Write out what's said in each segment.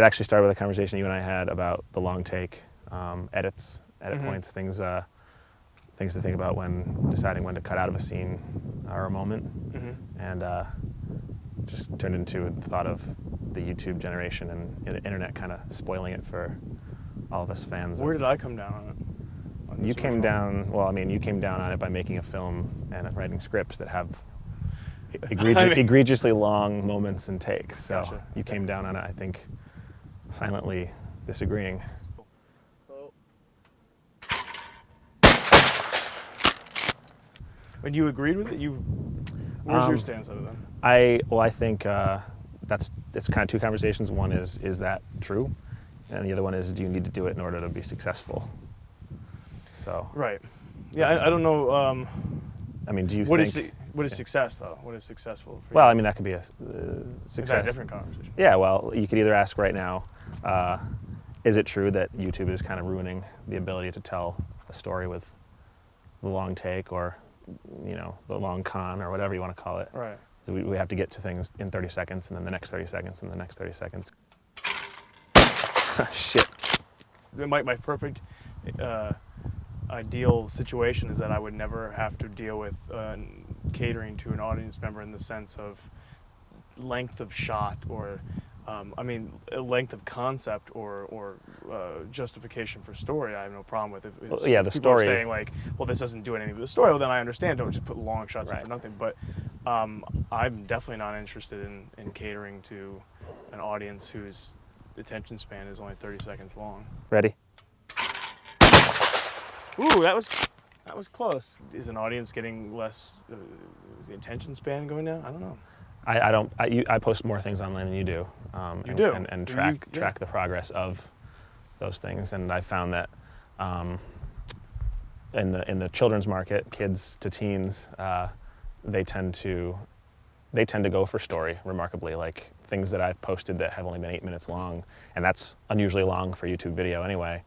it actually started with a conversation you and I had about the long take, edit points, things to think about when deciding when to cut out of a scene or a moment, and just turned into the thought of the YouTube generation and the internet kind of spoiling it for all of us fans. Where did I come down on it? You came down, well, I mean, you came down on it by making a film and writing scripts that have egregiously long moments and takes. So Gotcha. You came down on it, I think, silently disagreeing. When you agreed with it, where's your stance on it then? I think it's kind of two conversations. One is that true? And the other one is, do you need to do it in order to be successful? So. Right. Yeah, I don't know. I mean, do you what think... What is success, though? What is successful for you? Well, I mean, that could be a success. Is that a different conversation? Yeah, well, you could either ask right now, is it true that YouTube is kind of ruining the ability to tell a story with the long take, or, you know, the long con, or whatever you want to call it? Right. So we have to get to things in 30 seconds, and then the next 30 seconds, and the next 30 seconds. Shit. My perfect ideal situation is that I would never have to deal with catering to an audience member in the sense of length of shot, or length of concept, or justification for story. I have no problem with it. Well, yeah, the people story. are saying like, well, this doesn't do anything to the story. Well, then I understand. Don't just put long shots in for nothing. But I'm definitely not interested in catering to an audience whose attention span is only 30 seconds long. Ready? Ooh, that was close. Is an audience getting less? Is the attention span going down? I don't know. I post more things online than you do. And track the progress of those things. And I found that in the children's market, kids to teens, they tend to go for story remarkably. Like things that I've posted that have only been 8 minutes long, and that's unusually long for YouTube video anyway.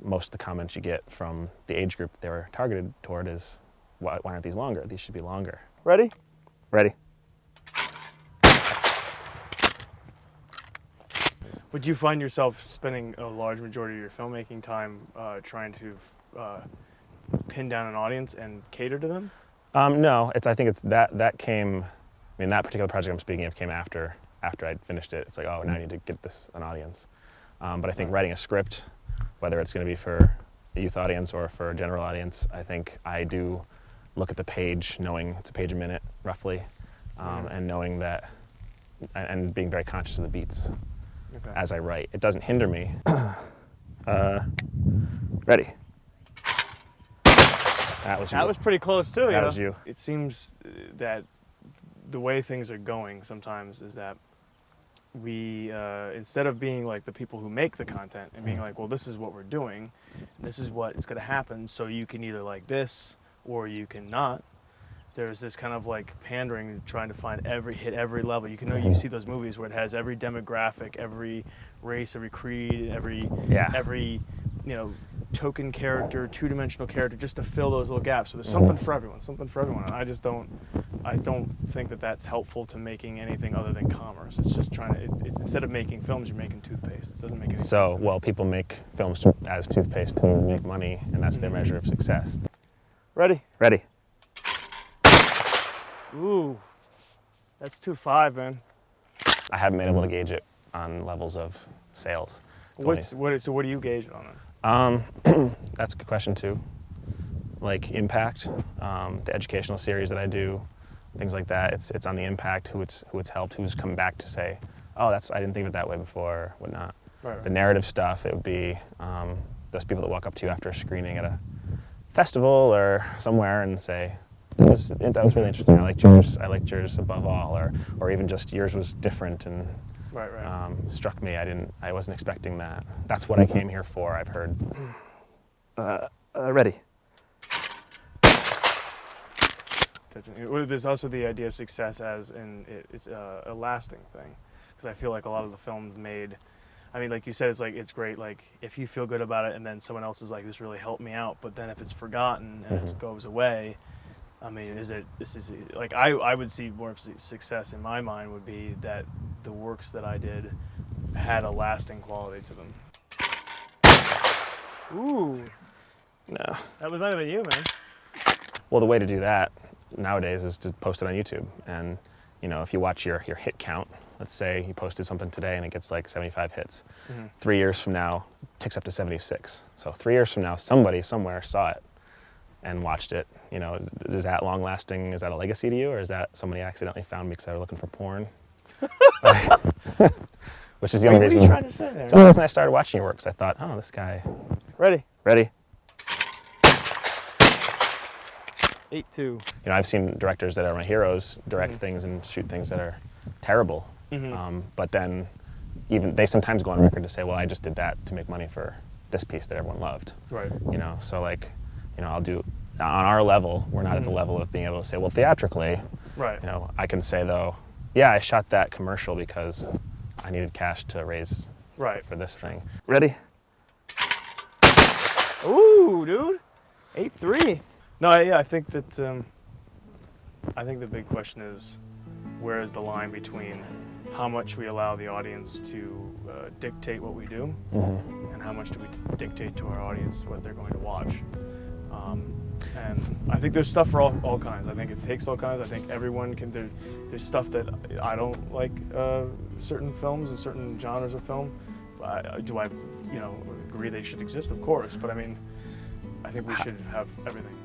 Most of the comments you get from the age group they were targeted toward is, why aren't these longer? These should be longer. Ready? Ready. Would you find yourself spending a large majority of your filmmaking time trying to pin down an audience and cater to them? No, I think it's that came. I mean, that particular project I'm speaking of came after I'd finished it. It's like, oh, now I need to get this an audience. But I think writing a script, whether it's going to be for a youth audience or for a general audience, I think I do look at the page, knowing it's a page a minute roughly, and knowing that, and being very conscious of the beats as I write. It doesn't hinder me. Ready. That was you. That was pretty close too. That was you. It seems that the way things are going sometimes is that we, instead of being like the people who make the content and being like, well, this is what we're doing, this is what is going to happen, so you can either like this or you can not. There's this kind of like pandering, trying to hit every level. You see those movies where it has every demographic, every race, every creed, every token character, two-dimensional character, just to fill those little gaps. So there's something for everyone, And I don't think that that's helpful to making anything other than commerce. It's just instead of making films, you're making toothpaste. It doesn't make any sense. So, well, people make films as toothpaste to make money, and that's their measure of success. Ready? Ready. Ooh, that's 2.5, man. I haven't been able to gauge it on levels of sales. So what do you gauge it on then? That's a good question too. Like impact, the educational series that I do, things like that. It's on the impact, who it's helped, who's come back to say, oh, I didn't think of it that way before, whatnot. Right. The narrative stuff, it would be those people that walk up to you after a screening at a festival or somewhere and say, that was really interesting. I liked yours above all, or even just yours was different and struck me. I wasn't expecting that. That's what I came here for. I've heard. Ready. There's also the idea of success as it's a lasting thing, because I feel like a lot of the films made. I mean, like you said, it's great. Like if you feel good about it, and then someone else is like, "This really helped me out," but then if it's forgotten and it goes away. I mean, I would see more of success in my mind would be that the works that I did had a lasting quality to them. Ooh, No. that was better than you, man. Well, the way to do that nowadays is to post it on YouTube. And, you know, if you watch your hit count, let's say you posted something today and it gets like 75 hits. 3 years from now, it ticks up to 76. So 3 years from now, somebody somewhere saw it and watched it. You know, is that long lasting? Is that a legacy to you? Or is that somebody accidentally found me because they were looking for porn? Which is the only reason. What are you trying to say there? It's the only reason I started watching your work, because I thought, oh, this guy. Ready? Ready? 8-2. You know, I've seen directors that are my heroes direct things and shoot things that are terrible. But then even they sometimes go on record to say, well, I just did that to make money for this piece that everyone loved. Right. You know, so like, you know, I'll do, on our level, we're not at the level of being able to say, well, theatrically, Right. you know, I can say though, yeah, I shot that commercial because I needed cash to raise for this thing. Ready? Ooh, dude. 8-3. No, yeah, I think that, I think the big question is, where is the line between how much we allow the audience to dictate what we do, and how much do we dictate to our audience what they're going to watch? And I think there's stuff for all kinds. I think it takes all kinds. I think everyone can. There's stuff that I don't like, certain films and certain genres of film. Do I, you know, agree they should exist? Of course. But I mean, I think we should have everything.